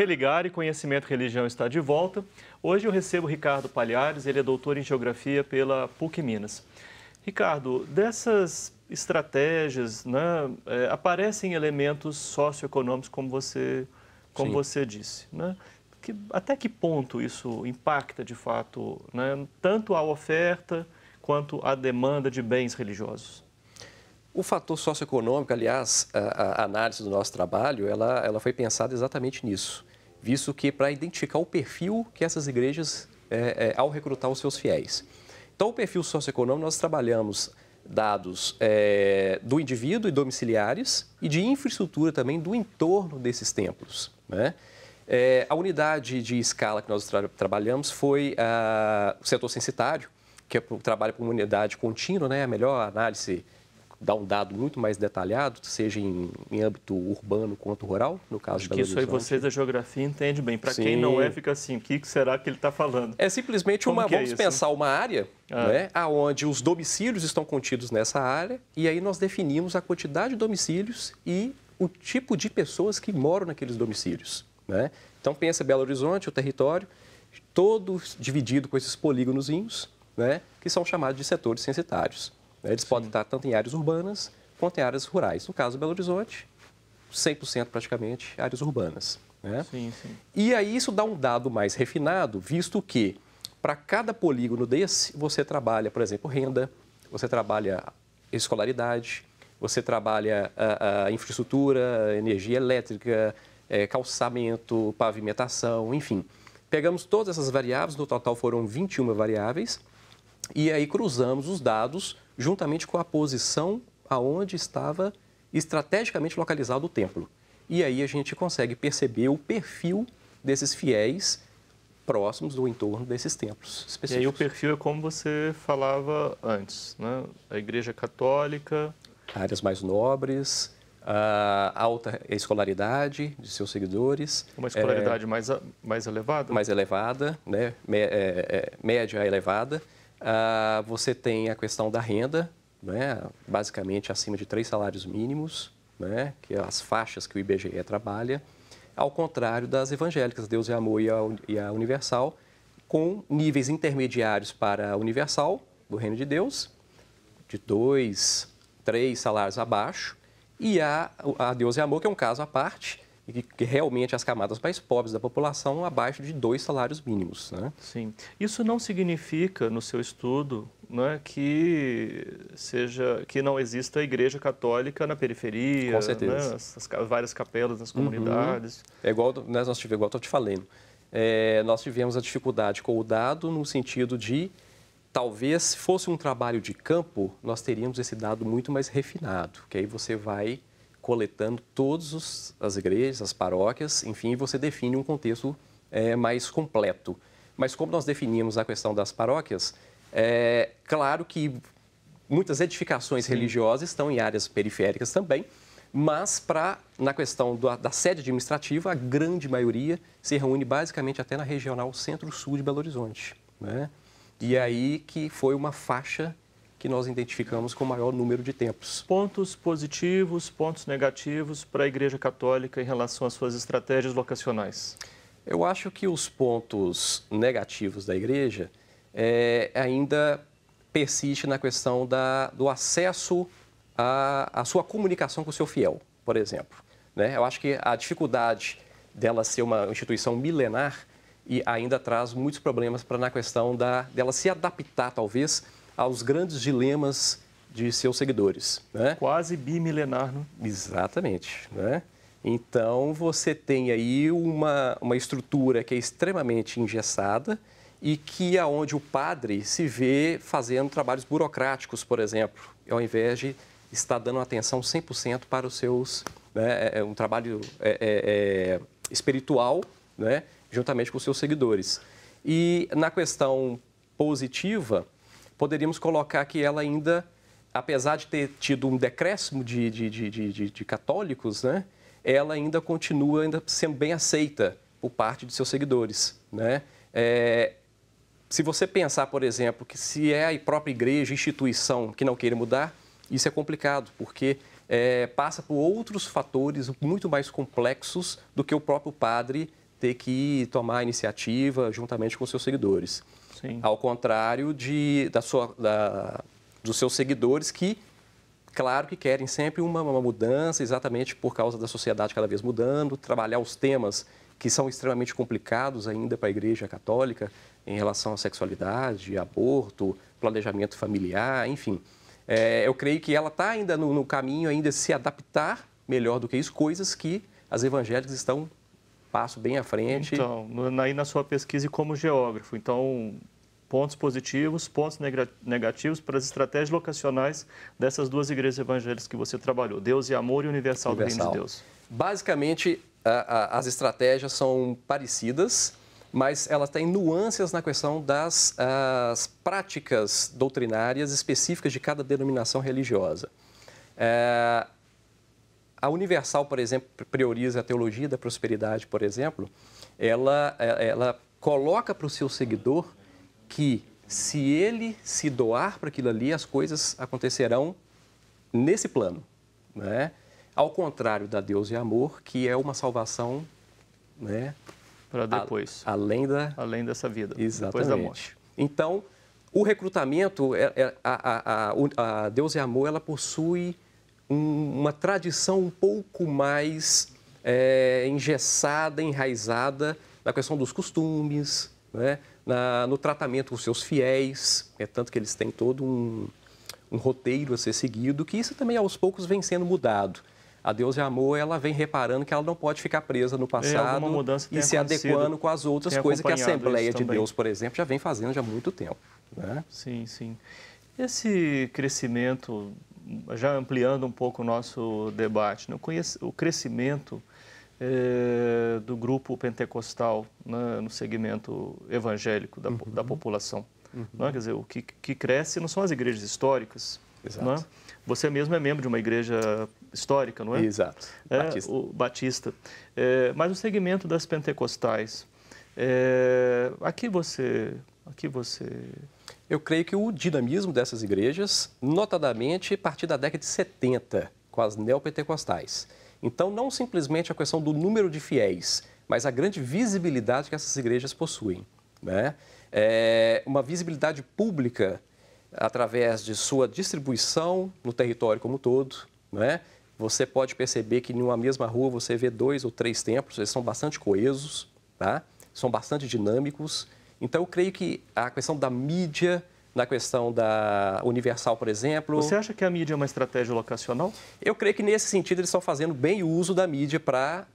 Religare, Conhecimento e Religião está de volta. Hoje eu recebo o Ricardo Palhares, ele é doutor em Geografia pela PUC Minas. Ricardo, dessas estratégias, né, aparecem elementos socioeconômicos, como você disse, né? Até que ponto isso impacta, de fato, né, tanto a oferta quanto a demanda de bens religiosos? O fator socioeconômico, aliás, a análise do nosso trabalho, ela foi pensada exatamente nisso, visto que para identificar o perfil que essas igrejas, ao recrutar os seus fiéis. Então, o perfil socioeconômico, nós trabalhamos dados do indivíduo e domiciliares e de infraestrutura também do entorno desses templos, né? A unidade de escala que nós trabalhamos foi o setor censitário, que é o trabalho com uma unidade contínua, né? A melhor análise dá um dado muito mais detalhado, seja em âmbito urbano quanto rural, no caso de Belo Horizonte. Isso aí vocês da geografia entendem bem. Para quem não fica assim, o que será que ele está falando? É simplesmente vamos pensar uma área, né, onde os domicílios estão contidos nessa área, e aí nós definimos a quantidade de domicílios e o tipo de pessoas que moram naqueles domicílios, né? Então pensa Belo Horizonte, o território, todo dividido com esses polígonozinhos, né, que são chamados de setores censitários. Eles podem estar tanto em áreas urbanas quanto em áreas rurais. No caso do Belo Horizonte, 100% praticamente áreas urbanas, né? Sim. E aí isso dá um dado mais refinado, visto que para cada polígono desse, você trabalha, por exemplo, renda, você trabalha escolaridade, você trabalha a infraestrutura, energia elétrica, calçamento, pavimentação, enfim. Pegamos todas essas variáveis, no total foram 21 variáveis, e aí cruzamos os dados juntamente com a posição aonde estava estrategicamente localizado o templo. E aí a gente consegue perceber o perfil desses fiéis próximos do entorno desses templos específicos. E aí o perfil é como você falava antes, né? A Igreja Católica... Áreas mais nobres, a alta escolaridade de seus seguidores. Uma escolaridade mais elevada? Mais elevada, né? Média elevada. Você tem a questão da renda, né? Basicamente acima de 3 salários mínimos, né? Que é as faixas que o IBGE trabalha, ao contrário das evangélicas, Deus é Amor e a Universal, com níveis intermediários para a Universal, do Reino de Deus, de 2, 3 salários abaixo, e a Deus é Amor, que é um caso à parte, e que realmente as camadas mais pobres da população abaixo de 2 salários mínimos, né? Sim. Isso não significa, no seu estudo, né, que não exista a Igreja Católica na periferia, com certeza, né, as várias capelas nas comunidades. É igual igual estou te falando. Nós tivemos a dificuldade com o dado no sentido de, talvez, se fosse um trabalho de campo, nós teríamos esse dado muito mais refinado, que aí você vai coletando todas as igrejas, as paróquias, enfim, você define um contexto mais completo. Mas como nós definimos a questão das paróquias, claro que muitas edificações religiosas estão em áreas periféricas também, mas na questão da sede administrativa, a grande maioria se reúne basicamente até na regional centro-sul de Belo Horizonte, né? E aí que foi uma faixa que nós identificamos com o maior número de templos. Pontos positivos, pontos negativos para a Igreja Católica em relação às suas estratégias vocacionais? Eu acho que os pontos negativos da Igreja ainda persiste na questão do acesso à sua comunicação com o seu fiel, por exemplo, né? Eu acho que a dificuldade dela ser uma instituição milenar e ainda traz muitos problemas na questão dela se adaptar, talvez, aos grandes dilemas de seus seguidores, né? Quase bimilenar, né? Exatamente, né? Então, você tem aí uma estrutura que é extremamente engessada e que é onde o padre se vê fazendo trabalhos burocráticos, por exemplo, ao invés de estar dando atenção 100% para os seus... né, um trabalho espiritual, né, juntamente com os seus seguidores. E na questão positiva, poderíamos colocar que ela ainda, apesar de ter tido um decréscimo de católicos, né, ela ainda continua sendo bem aceita por parte de seus seguidores, né? Se você pensar, por exemplo, que se é a própria igreja, instituição, que não queira mudar, isso é complicado, porque passa por outros fatores muito mais complexos do que o próprio padre ter que tomar a iniciativa juntamente com seus seguidores. Sim. Ao contrário dos seus seguidores que, claro que querem sempre uma mudança, exatamente por causa da sociedade cada vez mudando, trabalhar os temas que são extremamente complicados ainda para a Igreja Católica em relação à sexualidade, aborto, planejamento familiar, enfim. Eu creio que ela está ainda no caminho ainda de se adaptar melhor do que isso, coisas que as evangélicas estão passo bem à frente. Então, aí na sua pesquisa como geógrafo, então, pontos positivos, pontos negativos para as estratégias locacionais dessas duas igrejas evangélicas que você trabalhou, Deus e Amor e Universal do Reino de Deus. Basicamente, as estratégias são parecidas, mas elas têm nuances na questão das práticas doutrinárias específicas de cada denominação religiosa. A Universal, por exemplo, prioriza a teologia da prosperidade, por exemplo. Ela coloca para o seu seguidor que, se ele se doar para aquilo ali, as coisas acontecerão nesse plano, né? Ao contrário da Deus e Amor, que é uma salvação, né, para depois. Além dessa vida. Exatamente. Depois da morte. Então, o recrutamento, a Deus e Amor, ela possui uma tradição um pouco mais engessada, enraizada na questão dos costumes, né? No tratamento com seus fiéis, tanto que eles têm todo um roteiro a ser seguido, que isso também aos poucos vem sendo mudado. A Deus e Amor, ela vem reparando que ela não pode ficar presa no passado e se adequando com as outras coisas que a Assembleia de Deus, por exemplo, já vem fazendo já há muito tempo, né? Sim, sim. Esse crescimento, já ampliando um pouco o nosso debate, né? O crescimento do grupo pentecostal, né, no segmento evangélico da população. Né? Quer dizer, o que cresce não são as igrejas históricas. Exato. Né? Você mesmo é membro de uma igreja histórica, não é? Exato. Batista. O Batista. Mas o segmento das pentecostais, aqui você... Eu creio que o dinamismo dessas igrejas, notadamente a partir da década de 70, com as neopentecostais. Então, não simplesmente a questão do número de fiéis, mas a grande visibilidade que essas igrejas possuem, né? Uma visibilidade pública através de sua distribuição no território como um todo, né? Você pode perceber que em uma mesma rua você vê 2 ou 3 templos, eles são bastante coesos, tá? São bastante dinâmicos. Então, eu creio que a questão da mídia, na questão da Universal, por exemplo... Você acha que a mídia é uma estratégia locacional? Eu creio que, nesse sentido, eles estão fazendo bem uso da mídia para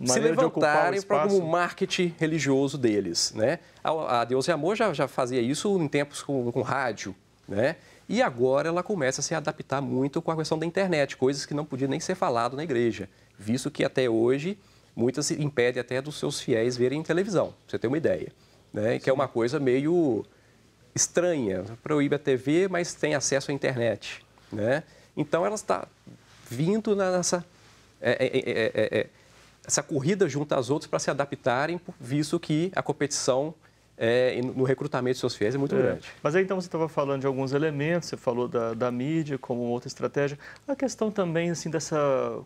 se levantarem para o marketing religioso deles, né? A Deus e Amor já fazia isso em tempos com rádio, né? E agora ela começa a se adaptar muito com a questão da internet, coisas que não podiam nem ser falado na igreja, visto que até hoje muitas impedem até dos seus fiéis verem televisão, pra você ter uma ideia, né? Que é uma coisa meio estranha, proíbe a TV, mas tem acesso à internet, né? Então ela está vindo nessa essa corrida junto às outras para se adaptarem, visto que a competição no recrutamento de seus fiéis é muito grande. Mas aí então você estava falando de alguns elementos, você falou da mídia como outra estratégia. A questão também, assim,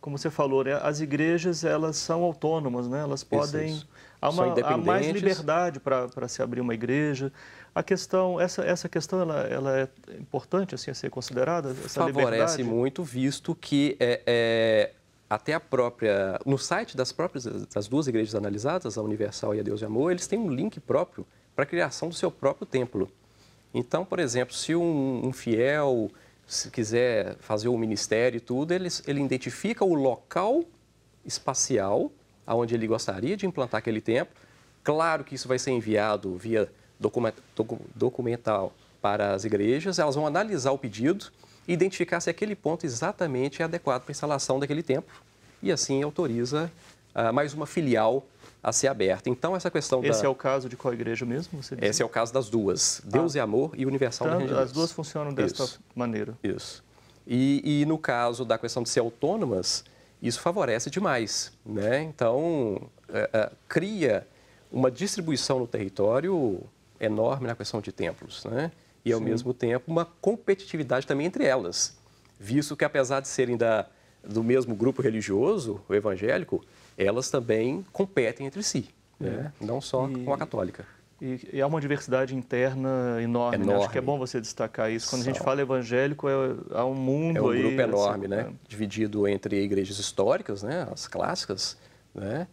como você falou, né? As igrejas, elas são autônomas, né? Elas podem... Isso. Há mais liberdade para se abrir uma igreja. A questão, essa questão, ela é importante, assim, a ser considerada, essa favorece liberdade? muito, visto que até no site das duas igrejas analisadas, a Universal e a Deus e Amor, eles têm um link próprio para a criação do seu próprio templo. Então, por exemplo, se um fiel quiser fazer o ministério e tudo, ele identifica o local espacial onde ele gostaria de implantar aquele templo. Claro que isso vai ser enviado via documental para as igrejas, elas vão analisar o pedido e identificar se aquele ponto exatamente é adequado para a instalação daquele templo e assim autoriza mais uma filial a ser aberta. Então, essa questão Esse é o caso de qual igreja mesmo? Você Esse é o caso das duas, Deus e Amor e Universal do Reino de Deus. As duas funcionam desta maneira. Isso. E no caso da questão de ser autônomas, isso favorece demais, né? Então, cria uma distribuição no território enorme na questão de templos, né? E, ao mesmo tempo, uma competitividade também entre elas, visto que, apesar de serem do mesmo grupo religioso, o evangélico, elas também competem entre si, né? Não só com a católica. E há uma diversidade interna enorme, né? Acho que é bom você destacar isso. Quando a gente fala evangélico, há um mundo aí... É um grupo enorme, assim, né? Dividido entre igrejas históricas, né? As clássicas, né?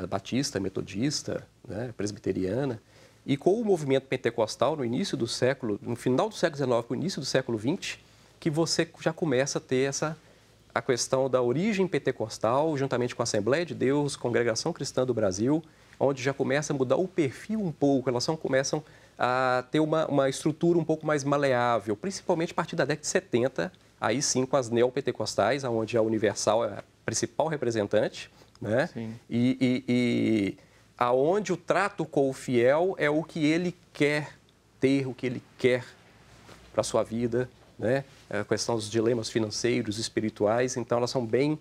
Batista, metodista, né? Presbiteriana. E com o movimento pentecostal no final do século XIX, no início do século XX, que você já começa a ter a questão da origem pentecostal, juntamente com a Assembleia de Deus, Congregação Cristã do Brasil, onde já começa a mudar o perfil um pouco, elas começam a ter uma estrutura um pouco mais maleável, principalmente a partir da década de 70, aí sim com as neopentecostais, onde a Universal é a principal representante, né? Sim. E aonde o trato com o fiel é o que ele quer ter, o que ele quer para a sua vida, né? A questão dos dilemas financeiros, espirituais, então elas são bem...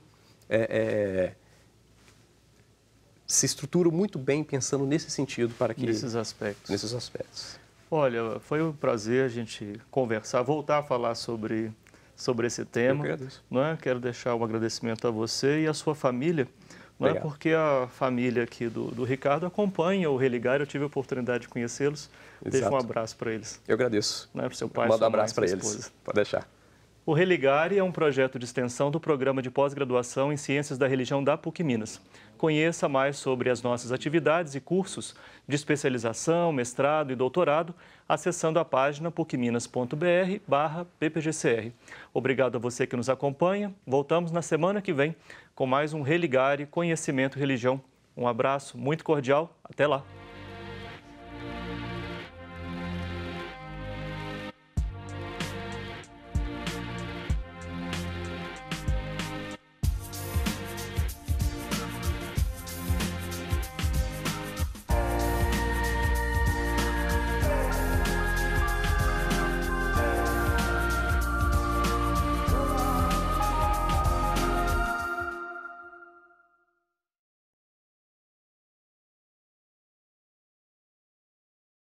se estruturam muito bem pensando nesse sentido para que... Nesses aspectos. Olha, foi um prazer a gente conversar, voltar a falar sobre esse tema. Eu agradeço. Não é? Quero deixar um agradecimento a você e a sua família, não é? Porque a família aqui do Ricardo acompanha o Religar, eu tive a oportunidade de conhecê-los. Deixa um abraço para eles. Eu agradeço. Não é? Para o seu pai, manda sua um abraço mãe, para sua eles. esposa. Pode deixar. O Religare é um projeto de extensão do Programa de Pós-Graduação em Ciências da Religião da PUC Minas. Conheça mais sobre as nossas atividades e cursos de especialização, mestrado e doutorado, acessando a página pucminas.br/ppgcr. Obrigado a você que nos acompanha. Voltamos na semana que vem com mais um Religare Conhecimento e Religião. Um abraço muito cordial. Até lá.